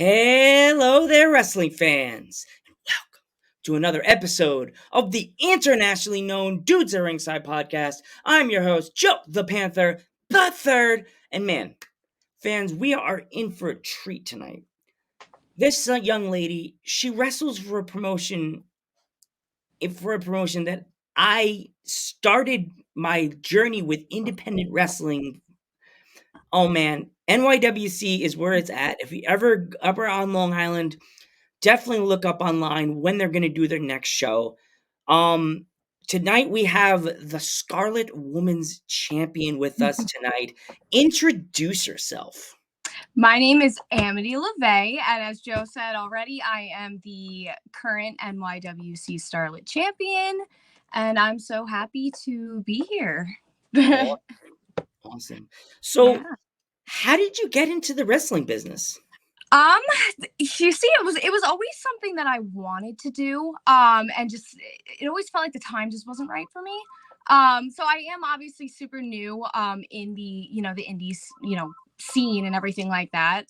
Hello there, wrestling fans, and welcome to another episode of the internationally known Dudes at Ringside podcast. I'm your host, Joe the Panther, the third, and man, fans, we are in for a treat tonight. This young lady, she wrestles for a promotion that I started my journey with independent wrestling. Oh man, NYWC is where it's at. If you ever on Long Island, definitely look up online when they're going to do their next show. Um, Tonight we have the Scarlet Women's Champion with us tonight. Introduce yourself. My name is Amity Lavey, and as Joe said already, I am the current NYWC Starlet Champion, and I'm so happy to be here. Awesome. Yeah. So, how did you get into the wrestling business? You see, it was always something that I wanted to do. And just it always felt like the time just wasn't right for me. So I am obviously super new in the indies, scene and everything like that.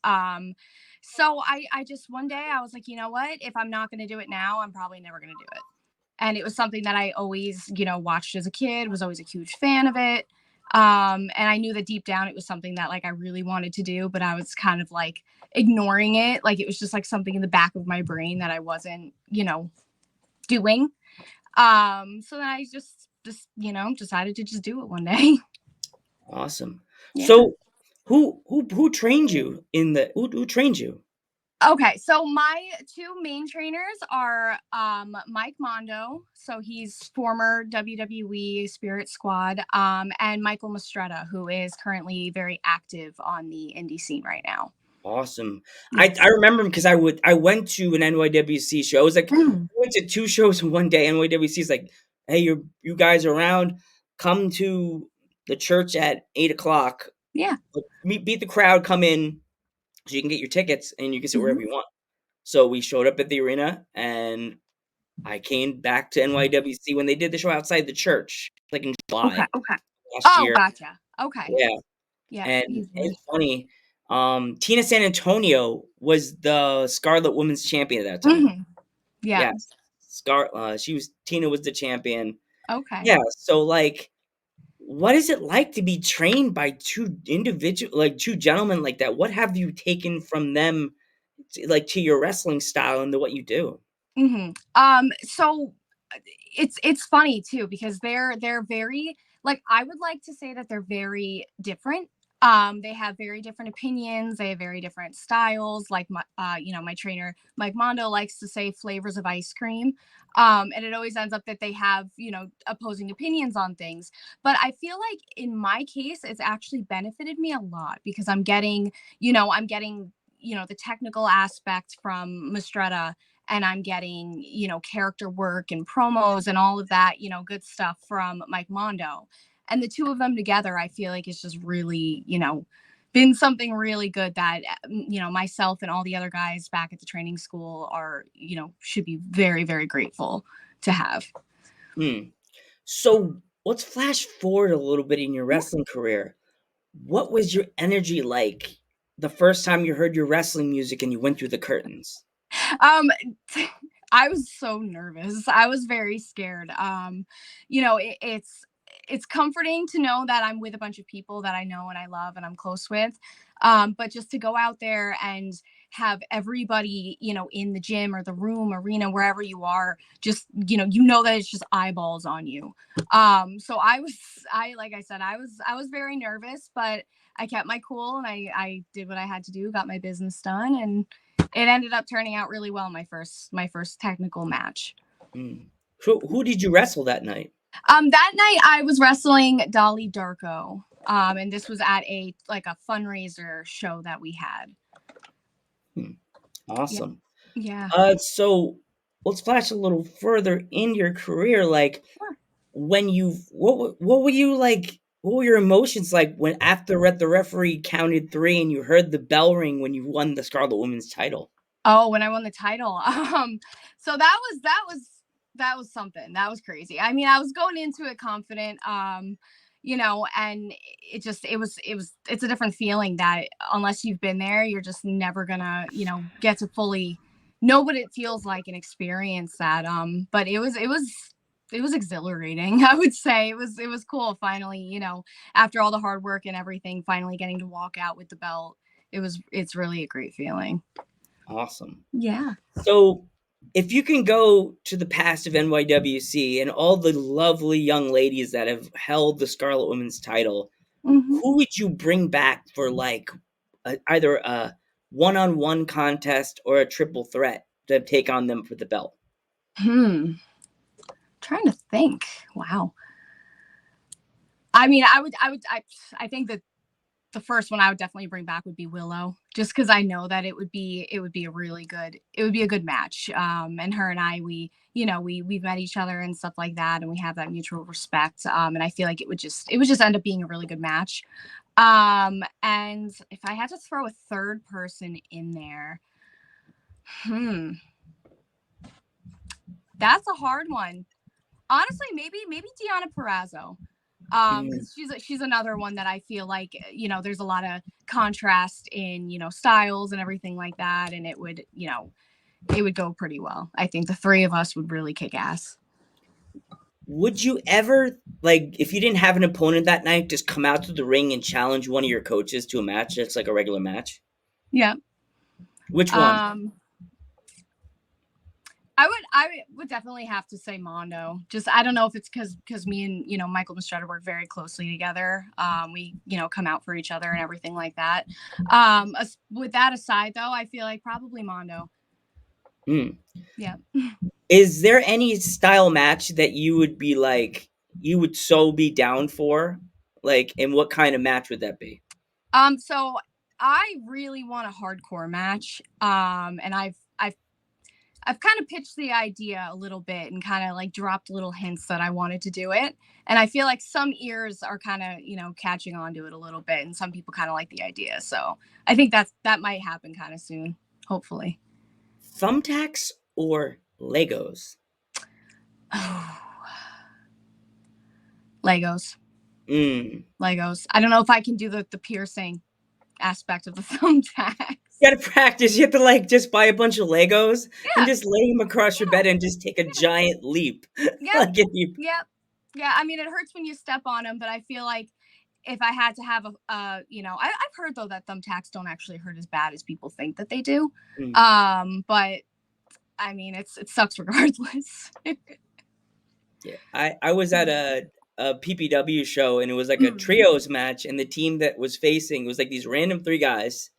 So I just one day I was like, you know what? If I'm not gonna do it now, I'm probably never gonna do it. And it was something that I always, watched as a kid, was always a huge fan of it. And I knew that deep down it was something that like I really wanted to do, but I was kind of like ignoring it. Like it was just like something in the back of my brain that I wasn't, doing. So then I just decided to just do it one day. Awesome. Yeah. So, who trained you in the who trained you? Okay, so my two main trainers are Mike Mondo, so he's former WWE Spirit Squad, and Michael Mastretta, who is currently very active on the indie scene right now. Awesome. Yes. I remember him because I went to an NYWC show. I was like, I went to two shows in one day. NYWC is like, hey, you guys are around. Come to the church at 8 o'clock. Yeah. Beat the crowd. Come in so you can get your tickets and you can sit wherever Mhm. you want. So we showed up at the arena and I came back to NYWC when they did the show outside the church, like in July Okay. last Oh, year. gotcha. Okay. Yeah. Yeah. And Easy. it's funny, Tina San Antonio was the Scarlet Women's champion at that time. Mm-hmm. Yeah. Yes. Tina was the champion. Okay. Yeah, so, like, what is it like to be trained by two gentlemen like that? What have you taken from them, to your wrestling style and to what you do? Mm-hmm. So it's funny too because they're very like I would like to say that they're very different. They have very different opinions. They have very different styles. Like my trainer Mike Mondo likes to say flavors of ice cream. And it always ends up that they have opposing opinions on things. But I feel like in my case, it's actually benefited me a lot because I'm getting the technical aspect from Mastretta, and I'm getting, character work and promos and all of that, good stuff from Mike Mondo. And the two of them together, I feel like it's just really, been something really good that, myself and all the other guys back at the training school are, should be very, very grateful to have. Hmm. So, let's flash forward a little bit in your Yeah. wrestling career. What was your energy like the first time you heard your wrestling music and you went through the curtains? Um, I was so nervous. I was very scared. It's comforting to know that I'm with a bunch of people that I know and I love and I'm close with. But just to go out there and have everybody, in the gym or the room, arena, wherever you are, just, that it's just eyeballs on you. So like I said, I was very nervous, but I kept my cool and I did what I had to do, got my business done, and it ended up turning out really well. My first technical match. Mm. Who did you wrestle that night? That night I was wrestling Dolly Darko. And this was at a fundraiser show that we had. Hmm. Yeah. Awesome. Yeah. So let's flash a little further in your career. Like Sure. when you, what were you like? What were your emotions like when after the referee counted three and you heard the bell ring when you won the Scarlet Women's title? Oh, when I won the title. So that was something. That was crazy. I mean, I was going into it confident. and it's a different feeling that unless you've been there, you're just never gonna, get to fully know what it feels like and experience that. But it was exhilarating. I would say it was cool finally, after all the hard work and everything, finally getting to walk out with the belt. It's really a great feeling. Awesome. Yeah. So, if you can go to the past of NYWC and all the lovely young ladies that have held the Scarlet Women's title, Hmm. who would you bring back for like either a one-on-one contest or a triple threat to take on them for the belt? Trying to think. Wow. I mean, I think that the first one I would definitely bring back would be Willow, just because I know that it would be a good match. And her and I, we've met each other and stuff like that, and we have that mutual respect. And I feel like it would just end up being a really good match. And if I had to throw a third person in there, hmm, that's a hard one. Honestly, maybe Deanna Perrazzo. Mm. Because she's another one that I feel like, there's a lot of contrast in, styles and everything like that, and it would go pretty well. I think the three of us would really kick ass. Would you ever, like, if you didn't have an opponent that night, just come out to the ring and challenge one of your coaches to a match that's like a regular match? Yeah. Which one? Um, I would definitely have to say Mondo. Just I don't know if it's because me and Michael Mistretta work very closely together. We come out for each other and everything like that. With that aside, though, I feel like probably Mondo. Hmm. Yeah. Is there any style match that you would be like, you would so be down for? Like, and what kind of match would that be? So I really want a hardcore match. And I've kind of pitched the idea a little bit and kind of like dropped little hints that I wanted to do it. And I feel like some ears are kind of, catching on to it a little bit, and some people kind of like the idea. So I think that might happen kind of soon, hopefully. Thumbtacks or Legos? Legos. Mm. Legos. I don't know if I can do the piercing aspect of the thumbtacks. You gotta practice. You have to like just buy a bunch of Legos and Yeah. just lay them across your Yeah. bed and just take a giant leap. Yep. Like if you, Yep. Yeah. I mean, it hurts when you step on them, but I feel like if I had to have I've heard though that thumbtacks don't actually hurt as bad as people think that they do. mm, But I mean, it sucks regardless. yeah. I was at a PPW show and it was like a Mm. trios match and the team that was facing was like these random three guys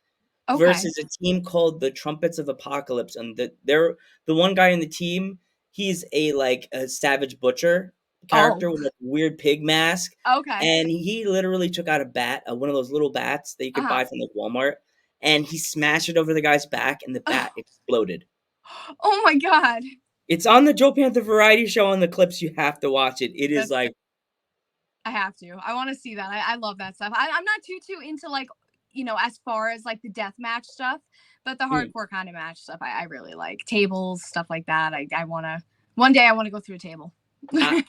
Okay. versus a team called the Trumpets of Apocalypse, and the one guy in the team. He's a like a savage butcher Oh. character with a weird pig mask, Okay. and he literally took out a bat, one of those little bats that you Uh could huh. buy from like Walmart, and he smashed it over the guy's back, and the bat exploded. Oh my god. It's on the Joe Panther variety show on the clips. You have to watch it. It is That's like, I have to. I want to see that. I love that stuff. I'm not too into like, as far as like the death match stuff, but the mm. hardcore kind of match stuff I really like. Tables, stuff like that. I wanna one day I wanna go through a table. I,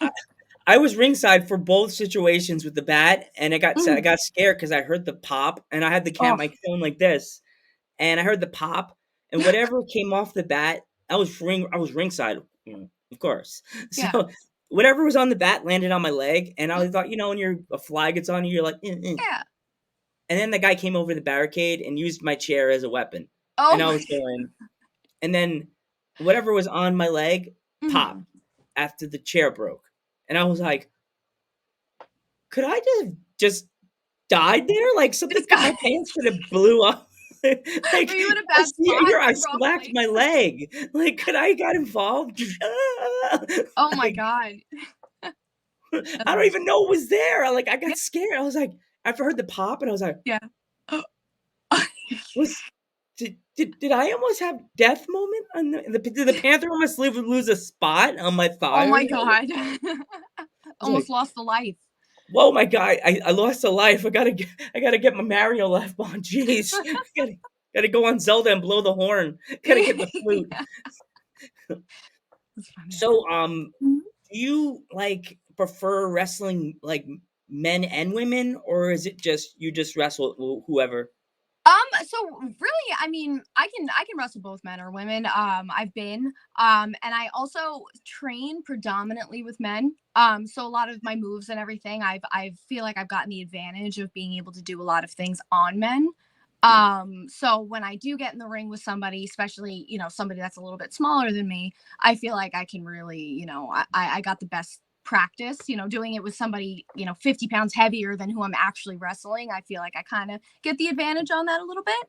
I was ringside for both situations with the bat, and I Mm. got scared because I heard the pop, and I had the Oh my phone like this, and I heard the pop, and whatever came off the bat, I was ringside, of course. yeah. So whatever was on the bat landed on my leg, and Mm. I thought, when a fly gets on you, you're like, eh, eh. Yeah. And then the guy came over the barricade and used my chair as a weapon, and Oh I my was going, and then whatever was on my leg popped Mhm. after the chair broke, and I was like, could I just died there? Like something Just in got my pants could have blew up. Like Were you in a I bad see it spot? here, I Wrong slapped my place? leg. Like, could I got involved? Oh my Like, god. That's I don't awesome. even know it was there. Like, I Yeah. got scared. I was like, after I heard the pop, and I was like, Yeah. was did I almost have death moment? Did the Panther almost lose a spot on my Oh thigh or my something? I god. was Almost like, lost a life. whoa, my guy, I lost a life. I gotta get my Mario life on. Jeez, gotta go on Zelda and blow the horn. Gotta get the flute. Yeah. That's funny. So, Mhm. do you like prefer wrestling like men and women, or is it just you just wrestle whoever? So really, I mean, I can wrestle both men or women. I've been, and I also train predominantly with men. So a lot of my moves and everything, I feel like I've gotten the advantage of being able to do a lot of things on men. Yeah. So when I do get in the ring with somebody, especially, somebody that's a little bit smaller than me, I feel like I can really, I got the best practice, doing it with somebody, 50 pounds heavier than who I'm actually wrestling. I feel like I kind of get the advantage on that a little bit.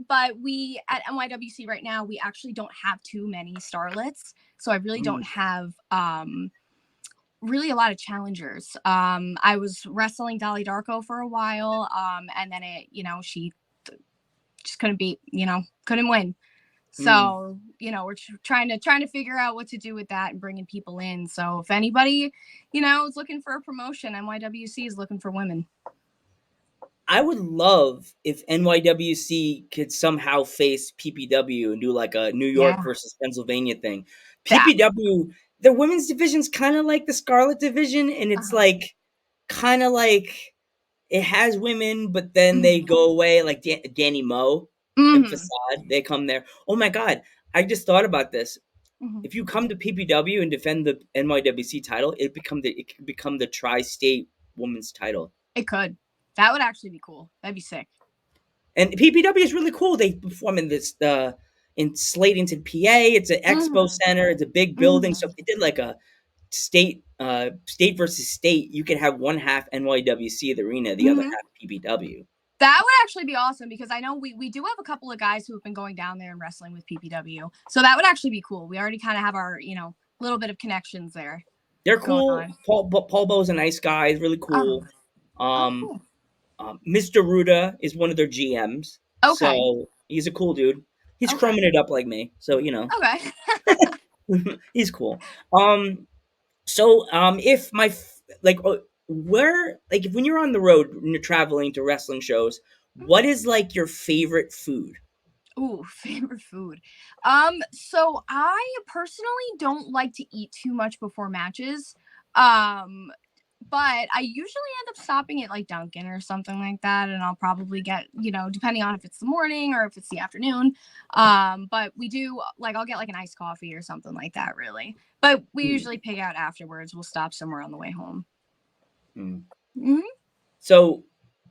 But we at NYWC right now, we actually don't have too many starlets. So I really don't Mm. have really a lot of challengers. I was wrestling Dolly Darko for a while, and then she just couldn't beat, couldn't win. Mm. So we're trying to figure out what to do with that and bringing people in. So if anybody, is looking for a promotion, NYWC is looking for women. I would love if NYWC could somehow face PPW and do like a New York Yeah, versus Pennsylvania thing. that. PPW, the women's division's kind of like the Scarlet division, and it's Uh-huh. like kind of like it has women, but then they Mm-hmm. go away. Like Danny Moe and Mm-hmm. Facade, they come there. Oh my god, I just thought about this. Mm-hmm. If you come to PPW and defend the NYWC title, it could become the tri-state women's title. It could. That would actually be cool. That'd be sick. And PPW is really cool. They perform in this in Slatington, PA. It's an expo Mm-hmm. center. It's a big building. So Mm-hmm. if they did like a state versus state, you could have one half NYWC the arena, the other Mm-hmm. half PPW. That would actually be awesome because I know we do have a couple of guys who have been going down there and wrestling with PPW. So that would actually be cool. We already kind of have our, little bit of connections there They're going cool. on. Paul Bo's a nice guy. He's really Oh, cool. oh, Um, cool. Mr. Ruda is one of their GMs, Okay. so he's a cool dude. He's Okay. crumbing it up like me, so Okay. he's cool. So if like where like if when you're on the road when you're traveling to wrestling shows, what is like your favorite food? Ooh, favorite food. So I personally don't like to eat too much before matches. Um, but I usually end up stopping at like Dunkin' or something like that, and I'll probably get, depending on if it's the morning or if it's the afternoon. But we do like I'll get like an iced coffee or something like that, really. But we Hmm, usually pig out afterwards. We'll stop somewhere on the way home. hmm. Hmm. So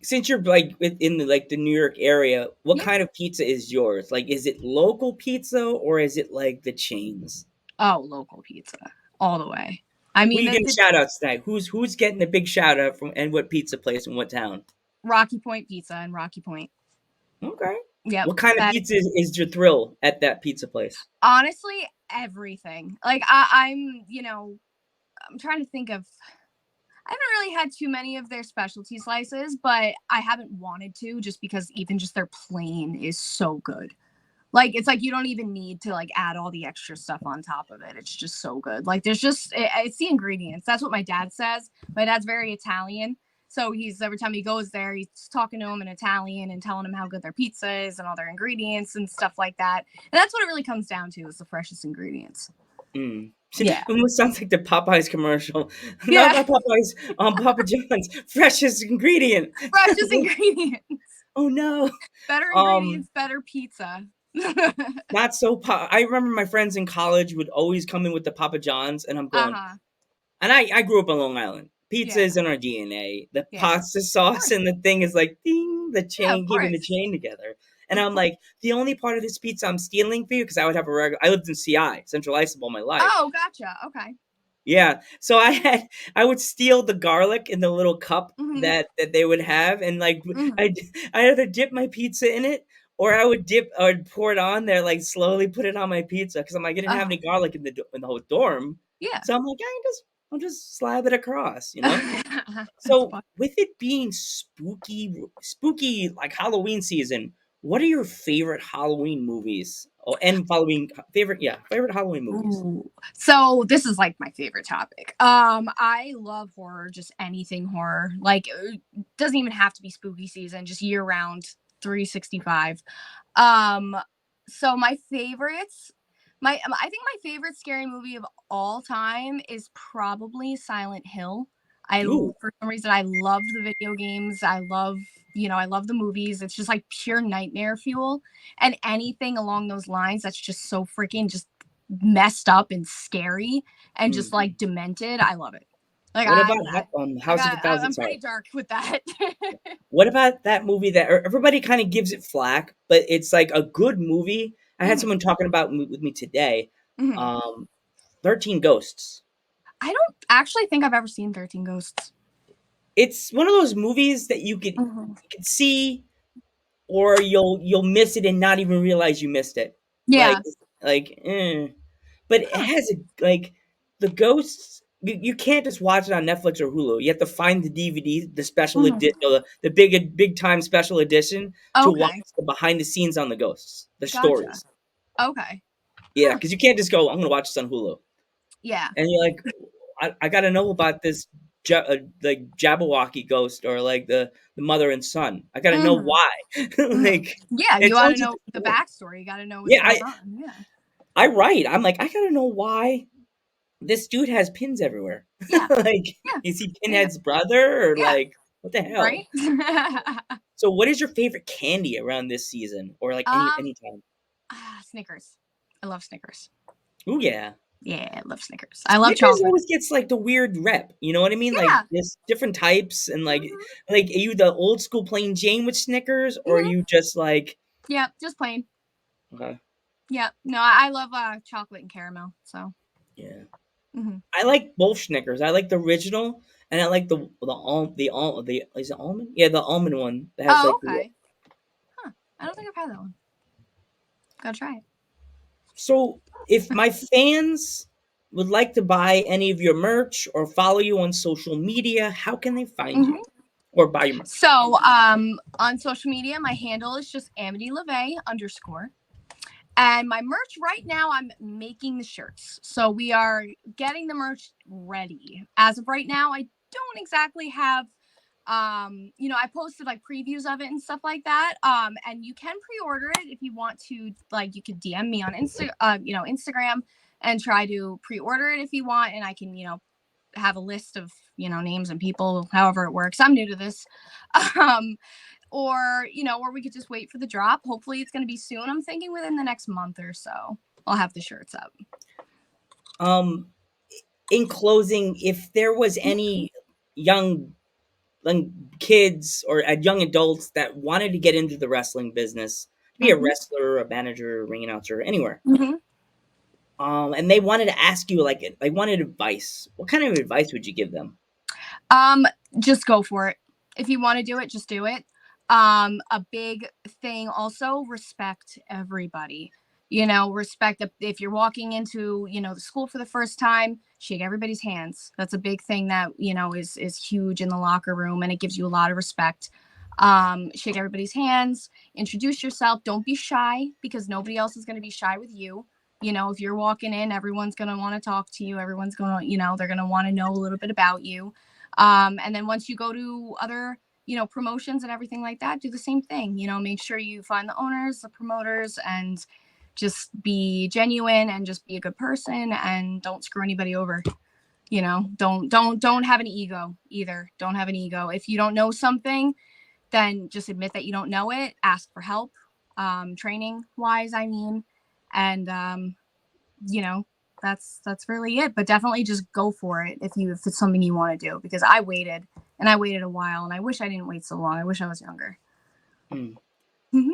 since you're like in the like the New York area, what Yeah. kind of pizza is yours? Like, is it local pizza or is it like the chains? Oh, local pizza all the way. I Who mean, you getting shout outs tonight? Who's getting a big shout out from and what pizza place in what town? Rocky Point Pizza and Rocky Point. Okay. Yep. What kind of That pizza is your thrill at that pizza place? honestly, everything. Like I'm trying to think of. I haven't really had too many of their specialty slices, but I haven't wanted to just because even just their plain is so good. Like it's like you don't even need to like add all the extra stuff on top of it. It's just so good. Like there's just it's the ingredients. That's what my dad says. My dad's very Italian. So he's every time he goes there, he's talking to him in Italian and telling him how good their pizza is and all their ingredients and stuff like that. And that's what it really comes down to is the freshest ingredients. Mm. Yeah. Almost sounds like the Popeyes commercial. Not Yeah. about Popeyes, Papa John's freshest ingredient. Freshest ingredients. Oh no. Better Um, ingredients, better pizza. not so. I remember my friends in college would always come in with the Papa John's, and I'm going. Uh-huh. And I grew up on Long Island. Pizza Yeah. is in our DNA. The Yeah. Of pasta sauce course. and the thing is like ding, the Yeah, chain, of keeping the course. chain together. And Of I'm course. like, the only part of this pizza I'm stealing for you because I would have a regular. I lived in CI, Central Islip, all my life. Oh, gotcha. Okay. Yeah. So I would steal the garlic in the little cup Mm-hmm. that they would have, and like Mm-hmm. I I either dip my pizza in it, or I would pour it on there, like slowly put it on my pizza because I'm like I didn't have Uh-huh. any garlic in the whole dorm, Yeah. so I'm like I'll just slab it across. That's So fun. with it being spooky like Halloween season, what are your favorite Halloween movies? Oh, and Halloween favorite Halloween movies. Ooh. So this is like my favorite topic. I love horror, just anything horror. Like doesn't even have to be spooky season, just year round, 365. Um, so my favorites, I think my favorite scary movie of all time is probably Silent Hill. Ooh. For some reason, I love the video games. I love, I love the movies. It's just like pure nightmare fuel. And anything along those lines that's just so freaking just messed up and scary and just Mhm. like demented. I love it. Like What about I House of a got, Thousand I'm Sorrows? pretty dark with that. What about that movie that everybody kind of gives it flack, but it's like a good movie? I had Mhm, someone talking about with me today. mhm. Um, 13 Ghosts. I don't actually think I've ever seen 13 Ghosts. It's one of those movies that Mhm. you can see, or you'll miss it and not even realize you missed it. Like Yeah. like, but it Huh. has like the ghosts. You can't just watch it on Netflix or Hulu. You have to find the DVD, the special edition, Mhm. the big time special edition to watch Okay. the behind the scenes on the ghosts, the Gotcha. stories. Okay. Yeah, Huh. because you can't just go, I'm gonna watch this on Hulu, Yeah. and you're like, I gotta know about this, like Jabberwocky ghost or like the mother and son. I gotta know Mhm. why. Mhm. Like Yeah, it you ought to tells you know the the story. backstory. You gotta know what's Yeah, going on. Yeah. I write. I'm like, I gotta know why this dude has pins everywhere. Yeah. Like, Yeah. is he Yeah. Pinhead's brother or Yeah. like what the hell? Right? So, what is your favorite candy around this season or like Um, any time? Snickers. I love Snickers. Oh yeah, Yeah, I love Snickers. I love Snickers chocolate. always gets like the weird rep. You know what I mean? Like Yeah. there's different types and Mhm. like are you the old school plain Jane with Snickers or are Mhm. you just like Yeah, just plain. uh, Yeah. No, I love chocolate and caramel. So. yeah. Mhm. I like both Snickers. I like the original and I like the is it almond? Yeah, the almond one that has Oh, like the okay. Huh. I don't think I've had that one. Gotta try it. so if my fans would like to buy any of your merch or follow you on social media, how can they find you Mhm. or buy your merch? So, on social media, my handle is just Amity Lavey _. And my merch right now, I'm making the shirts. So we are getting the merch ready. As of right now, I don't exactly have I posted like previews of it and stuff like that. And you can pre-order it if you want to, like you could DM me on Instagram and try to pre-order it if you want, and I can, have a list of, names and people, however it works. I'm new to this. Um or we could just wait for the drop. Hopefully it's going to be soon. I'm thinking within the next month or so I'll have the shirts up. Um in closing, if there was any young young kids or young adults that wanted to get into the wrestling business, be a Mm-hmm. wrestler, a manager, a ring announcer, anywhere, Mm-hmm. and they wanted to ask you like they wanted advice, what kind of advice would you give them? Um, just go for it. If you want to do it, just do it. A big thing also, respect everybody. Respect if you're walking into, the school for the first time, shake everybody's hands. That's a big thing that, is huge in the locker room, and it gives you a lot of respect. Shake everybody's hands, introduce yourself. Don't be shy, because nobody else is going to be shy with you. If you're walking in, everyone's going to want to talk to you. Everyone's going to, they're going to want to know a little bit about you. And then once you go to other, promotions and everything like that, do the same thing. Make sure you find the owners, the promoters, and just be genuine and just be a good person and don't screw anybody over. Don't have an ego either. Don't have an ego. If you don't know something, then just admit that you don't know it. Ask for help, training wise, I mean, and you know that's really it. But definitely just go for it if it's something you want to do, because I waited a while, and I wish I didn't wait so long. I wish I was younger. Hmm. Hmm.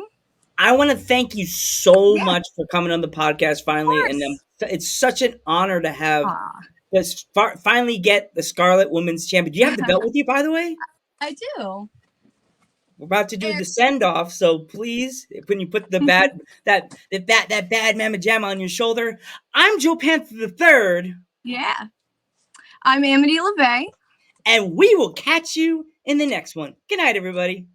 I want to thank you so Yeah, of much for coming on the podcast finally, and course. it's such an honor to have Aw. this finally get the Scarlet Women's Champion. Do you have the belt with you, by the way? I do. We're about to do And the send off, so please, when you put the bad that bad mamma jamma on your shoulder, I'm Joe Panther the third, yeah, I'm Amity LeVay. and we will catch you in the next one. Good night, everybody.